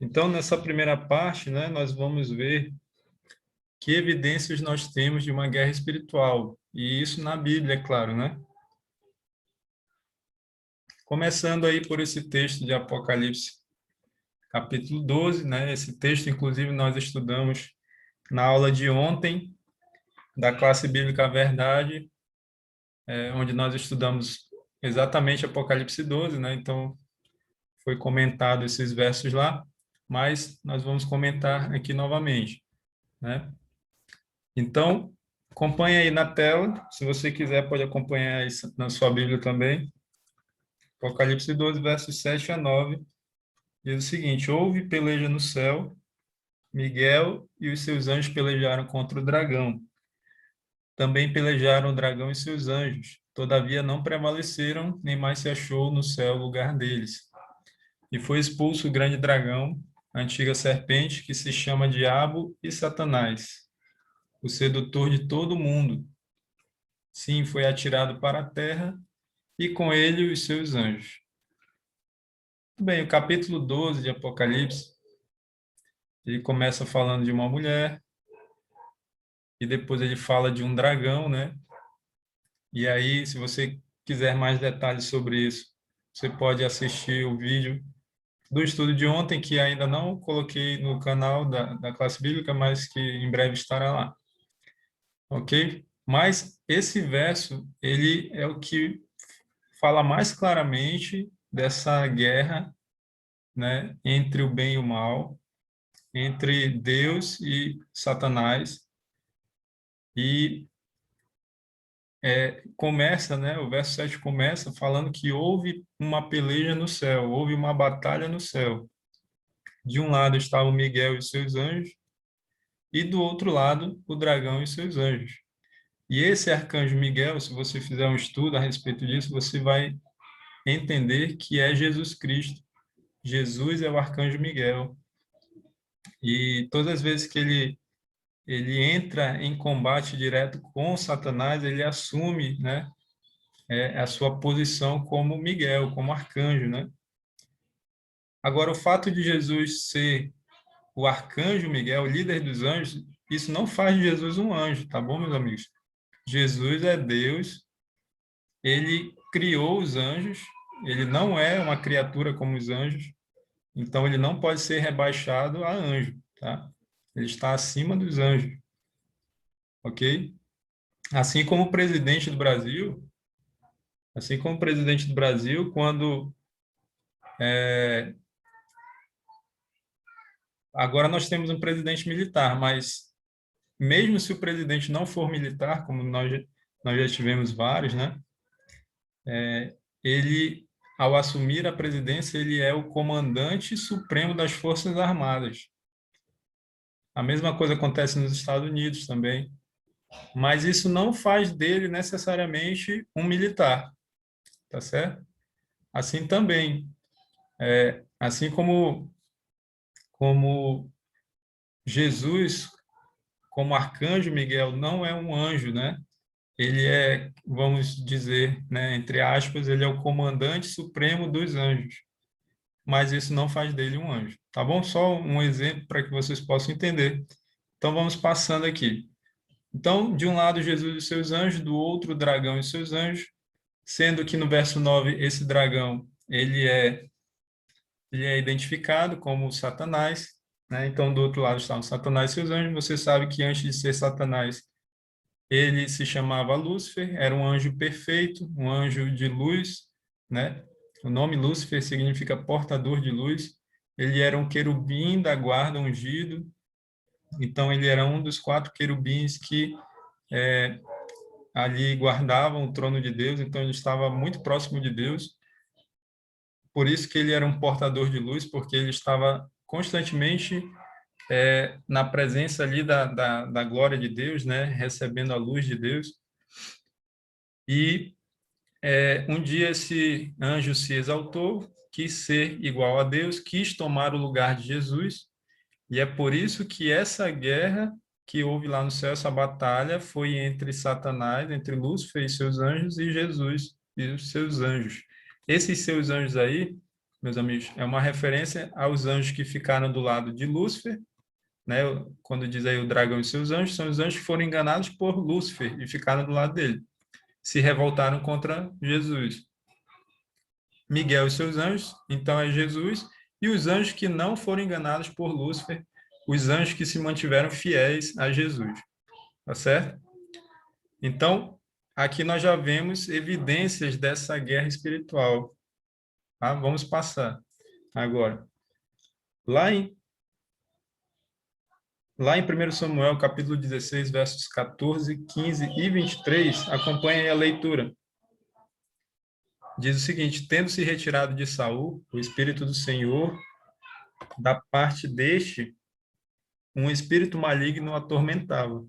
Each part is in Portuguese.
Então, nessa primeira parte, né, nós vamos ver que evidências nós temos de uma guerra espiritual. E isso na Bíblia, é claro, né? Começando aí por esse texto de Apocalipse, capítulo 12, né? Esse texto, inclusive, nós estudamos na aula de ontem, da classe bíblica Verdade, onde nós estudamos exatamente Apocalipse 12, né? Então, foi comentado esses versos lá, mas nós vamos comentar aqui novamente, né? Então, acompanhe aí na tela, se você quiser pode acompanhar isso na sua Bíblia também. Apocalipse 12, versos 7 a 9, diz o seguinte: houve peleja no céu, Miguel e os seus anjos pelejaram contra o dragão. Também pelejaram o dragão e seus anjos. Todavia não prevaleceram, nem mais se achou no céu lugar deles. E foi expulso o grande dragão, a antiga serpente, que se chama Diabo e Satanás, o sedutor de todo o mundo. Sim, foi atirado para a terra, e com ele os seus anjos. Muito bem, o capítulo 12 de Apocalipse, ele começa falando de uma mulher, e depois ele fala de um dragão, né? E aí, se você quiser mais detalhes sobre isso, você pode assistir o vídeo do estudo de ontem, que ainda não coloquei no canal da classe bíblica, mas que em breve estará lá, ok? Mas esse verso, ele é o que fala mais claramente dessa guerra, né, entre o bem e o mal, entre Deus e Satanás, e começa, né, o verso 7 começa falando que houve uma peleja no céu, houve uma batalha no céu. De um lado estavam Miguel e seus anjos, e do outro lado o dragão e seus anjos. E esse arcanjo Miguel, se você fizer um estudo a respeito disso, você vai entender que é Jesus Cristo. Jesus é o arcanjo Miguel. E todas as vezes que ele entra em combate direto com Satanás, ele assume, né, a sua posição como Miguel, como arcanjo, né? Agora, o fato de Jesus ser o arcanjo Miguel, o líder dos anjos, isso não faz de Jesus um anjo, tá bom, meus amigos? Jesus é Deus, ele criou os anjos, ele não é uma criatura como os anjos, então ele não pode ser rebaixado a anjo, tá? Ele está acima dos anjos, ok? Assim como o presidente do Brasil, assim como o presidente do Brasil, quando agora nós temos um presidente militar, mas mesmo se o presidente não for militar, como nós já tivemos vários, né? Ele, ao assumir a presidência, ele é o comandante supremo das Forças Armadas. A mesma coisa acontece nos Estados Unidos também, mas isso não faz dele necessariamente um militar, tá certo? Assim também, assim como Jesus, como arcanjo Miguel, não é um anjo, né? Ele é, vamos dizer, né, entre aspas, ele é o comandante supremo dos anjos, mas isso não faz dele um anjo, tá bom? Só um exemplo para que vocês possam entender. Então vamos passando aqui. Então, de um lado Jesus e seus anjos, do outro o dragão e seus anjos, sendo que no verso 9 esse dragão, ele é identificado como Satanás, né? Então do outro lado estavam Satanás e seus anjos. Você sabe que antes de ser Satanás, ele se chamava Lúcifer, era um anjo perfeito, um anjo de luz, né? O nome Lúcifer significa portador de luz. Ele era um querubim da guarda ungido, então ele era um dos 4 querubins que ali guardavam o trono de Deus, então ele estava muito próximo de Deus. Por isso que ele era um portador de luz, porque ele estava constantemente na presença ali da glória de Deus, né? Recebendo a luz de Deus. E um dia esse anjo se exaltou, quis ser igual a Deus, quis tomar o lugar de Jesus, e é por isso que essa guerra que houve lá no céu, essa batalha, foi entre Satanás, entre Lúcifer e seus anjos, e Jesus e os seus anjos. Esses seus anjos aí, meus amigos, é uma referência aos anjos que ficaram do lado de Lúcifer, né? Quando diz aí o dragão e seus anjos, são os anjos que foram enganados por Lúcifer e ficaram do lado dele. Se revoltaram contra Jesus. Miguel e seus anjos, então é Jesus, e os anjos que não foram enganados por Lúcifer, os anjos que se mantiveram fiéis a Jesus. Tá certo? Então, aqui nós já vemos evidências dessa guerra espiritual. Tá? Vamos passar agora. Lá em Lá em 1 Samuel, capítulo 16, versos 14, 15 e 23, acompanhem a leitura. Diz o seguinte: tendo se retirado de Saul, o Espírito do Senhor, da parte deste, um espírito maligno o atormentava.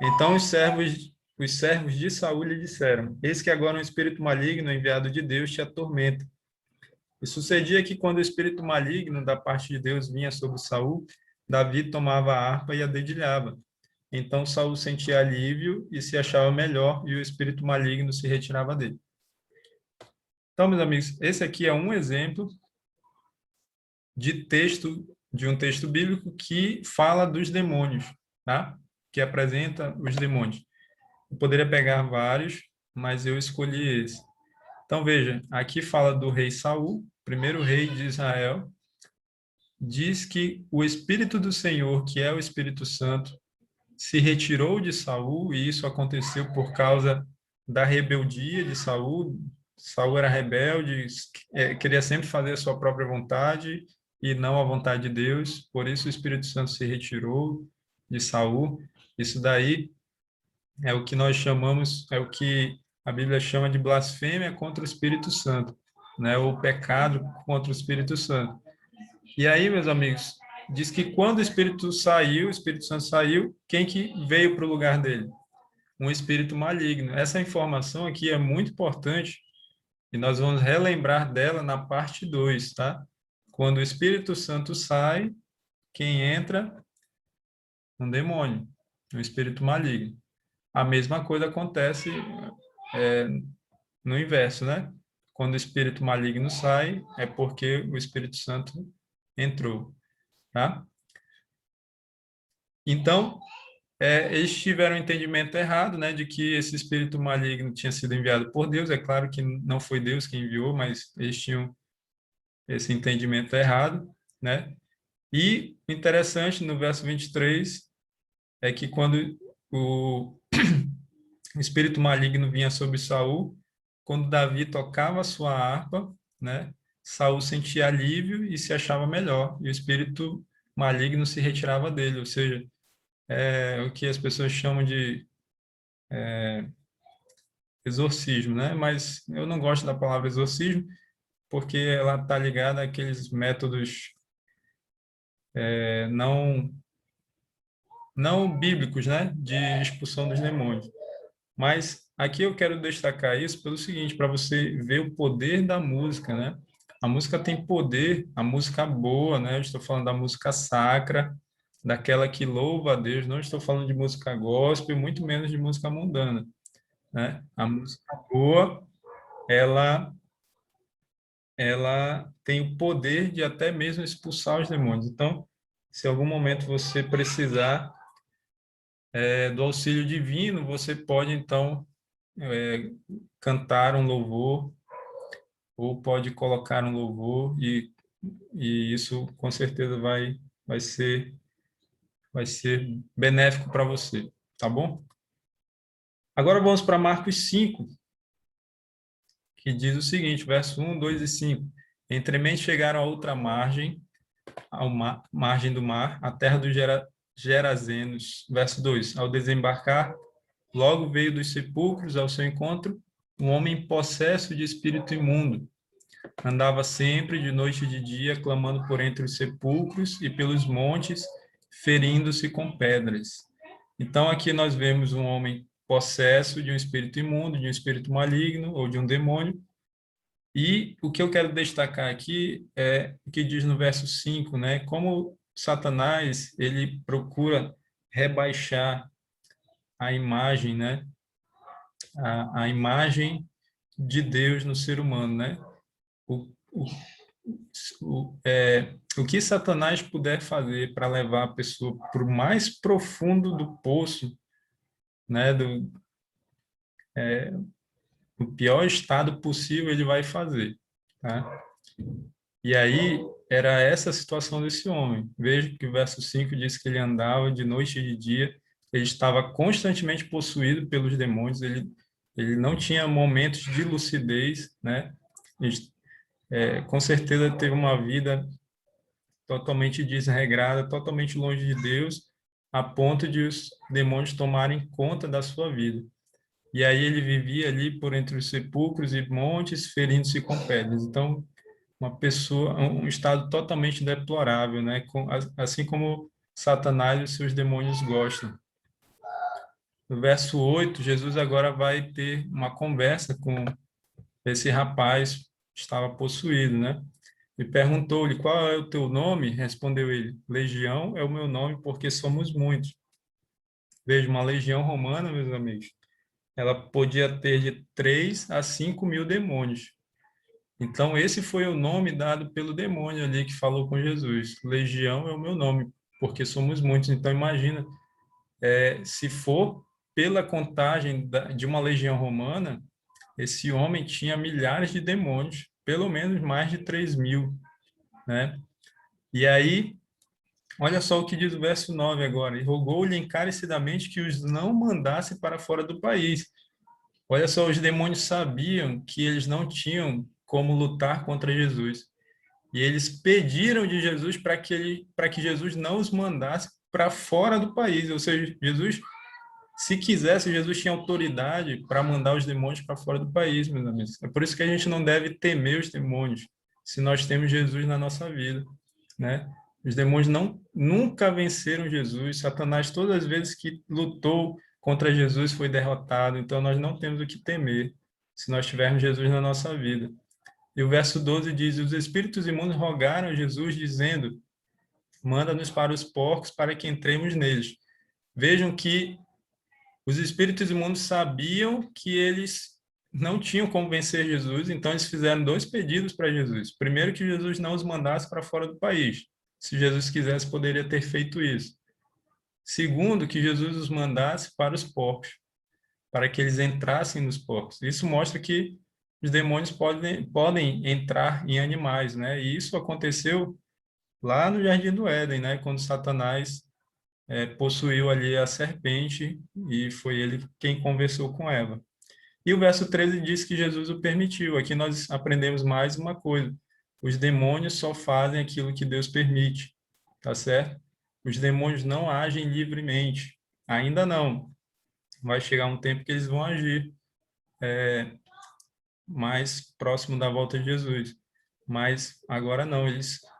Então os servos de Saul lhe disseram: eis que agora um espírito maligno enviado de Deus te atormenta. E sucedia que quando o espírito maligno da parte de Deus vinha sobre Saul, Davi tomava a harpa e a dedilhava. Então Saul sentia alívio e se achava melhor, e o espírito maligno se retirava dele. Então, meus amigos, esse aqui é um exemplo de um texto bíblico que fala dos demônios, tá? Que apresenta os demônios. Eu poderia pegar vários, mas eu escolhi esse. Então, veja, aqui fala do rei Saul, primeiro rei de Israel, diz que o Espírito do Senhor, que é o Espírito Santo, se retirou de Saul, e isso aconteceu por causa da rebeldia de Saul. Saul era rebelde, queria sempre fazer a sua própria vontade e não a vontade de Deus. Por isso o Espírito Santo se retirou de Saul. Isso daí é o que nós chamamos, é o que a Bíblia chama de blasfêmia contra o Espírito Santo, né? O pecado contra o Espírito Santo. E aí, meus amigos, diz que quando o Espírito Santo saiu, quem que veio para o lugar dele? Um espírito maligno. Essa informação aqui é muito importante e nós vamos relembrar dela na parte 2, tá? Quando o Espírito Santo sai, quem entra? Um demônio, um espírito maligno. A mesma coisa acontece é, no inverso, né? Quando o espírito maligno sai, é porque o Espírito Santo entrou, tá? Então, eles tiveram um entendimento errado, né, de que esse espírito maligno tinha sido enviado por Deus. É claro que não foi Deus quem enviou, mas eles tinham esse entendimento errado, né? E interessante no verso 23 é que quando o o espírito maligno vinha sobre Saul, quando Davi tocava a sua harpa, né, Saul sentia alívio e se achava melhor, e o espírito maligno se retirava dele, ou seja, é o que as pessoas chamam de exorcismo, né? Mas eu não gosto da palavra exorcismo porque ela está ligada àqueles métodos não bíblicos, né? De expulsão dos demônios. Mas aqui eu quero destacar isso pelo seguinte, para você ver o poder da música, né? A música tem poder, a música boa, né? Eu estou falando da música sacra, daquela que louva a Deus, não estou falando de música gospel, muito menos de música mundana, né? A música boa, ela ela tem o poder de até mesmo expulsar os demônios. Então, se em algum momento você precisar do auxílio divino, você pode então cantar um louvor ou pode colocar um louvor e isso com certeza vai ser benéfico para você, tá bom? Agora vamos para Marcos 5, que diz o seguinte, verso 1, 2 e 5. Entremente chegaram a outra margem, margem do mar, a terra dos Gerazenos. Verso 2. Ao desembarcar, logo veio dos sepulcros ao seu encontro um homem possesso de espírito imundo. Andava sempre, de noite e de dia, clamando por entre os sepulcros e pelos montes, ferindo-se com pedras. Então, aqui nós vemos um homem possesso de um espírito imundo, de um espírito maligno ou de um demônio. E o que eu quero destacar aqui é o que diz no verso 5, né? Como Satanás, ele procura rebaixar a imagem, né? A imagem de Deus no ser humano, né? O, o, o que Satanás puder fazer para levar a pessoa para o mais profundo do poço, né, do pior estado possível, ele vai fazer, tá? E aí era essa a situação desse homem. Veja que o verso 5 diz que ele andava de noite e de dia, ele estava constantemente possuído pelos demônios, ele não tinha momentos de lucidez, né? Ele, com certeza teve uma vida totalmente desregrada, totalmente longe de Deus, a ponto de os demônios tomarem conta da sua vida. E aí ele vivia ali por entre os sepulcros e montes, ferindo-se com pedras. Então, uma pessoa, um estado totalmente deplorável, né? Assim como Satanás e os seus demônios gostam. No verso 8, Jesus agora vai ter uma conversa com esse rapaz que estava possuído, né? E perguntou-lhe, qual é o teu nome? Respondeu ele, Legião é o meu nome, porque somos muitos. Veja, uma legião romana, meus amigos, ela podia ter de 3 a 5 mil demônios. Então, esse foi o nome dado pelo demônio ali que falou com Jesus. Legião é o meu nome, porque somos muitos. Então, imagina, se for pela contagem de uma legião romana, esse homem tinha milhares de demônios, pelo menos mais de 3 mil, né? E aí, olha só o que diz o verso 9 agora. E rogou-lhe encarecidamente que os não mandasse para fora do país. Olha só, os demônios sabiam que eles não tinham como lutar contra Jesus. E eles pediram de Jesus para que Jesus não os mandasse para fora do país. Ou seja, Jesus, se quisesse, Jesus tinha autoridade para mandar os demônios para fora do país, meus amigos. É por isso que a gente não deve temer os demônios, se nós temos Jesus na nossa vida, né? Os demônios nunca venceram Jesus. Satanás, todas as vezes que lutou contra Jesus, foi derrotado. Então, nós não temos o que temer se nós tivermos Jesus na nossa vida. E o verso 12 diz: os espíritos imundos rogaram a Jesus, dizendo: manda-nos para os porcos para que entremos neles. Vejam que os espíritos imundos sabiam que eles não tinham como vencer Jesus, então eles fizeram 2 pedidos para Jesus. Primeiro, que Jesus não os mandasse para fora do país. Se Jesus quisesse, poderia ter feito isso. Segundo, que Jesus os mandasse para os porcos, para que eles entrassem nos porcos. Isso mostra que os demônios podem entrar em animais, né? E isso aconteceu lá no Jardim do Éden, né? Quando Satanás possuiu ali a serpente e foi ele quem conversou com Eva. E o verso 13 diz que Jesus o permitiu. Aqui nós aprendemos mais uma coisa. Os demônios só fazem aquilo que Deus permite, tá certo? Os demônios não agem livremente. Ainda não. Vai chegar um tempo que eles vão agir mais próximo da volta de Jesus. Mas agora não,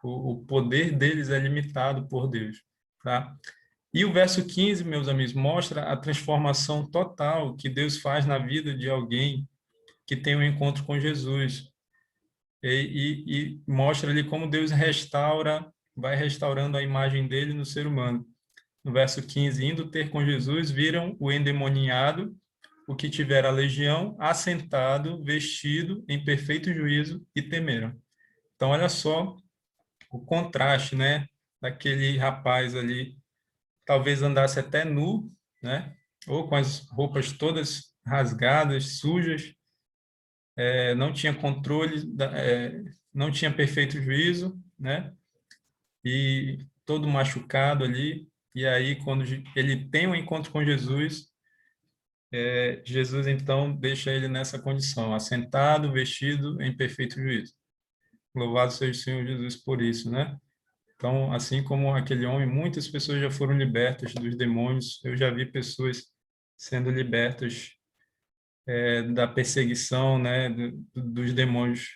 o poder deles é limitado por Deus, tá? E o verso 15, meus amigos, mostra a transformação total que Deus faz na vida de alguém que tem um encontro com Jesus. E mostra ali como Deus vai restaurando a imagem dele no ser humano. No verso 15, indo ter com Jesus, viram o endemoniado, o que tivera a legião, assentado, vestido, em perfeito juízo, e temeram. Então, olha só o contraste, né, daquele rapaz ali, talvez andasse até nu, né, ou com as roupas todas rasgadas, sujas, não tinha controle, não tinha perfeito juízo, né, e todo machucado ali. E aí, quando ele tem um encontro com Jesus, Jesus então deixa ele nessa condição, assentado, vestido em perfeito juízo. Louvado seja o Senhor Jesus por isso, né? Então, assim como aquele homem, muitas pessoas já foram libertas dos demônios. Eu já vi pessoas sendo libertas da perseguição, né, dos demônios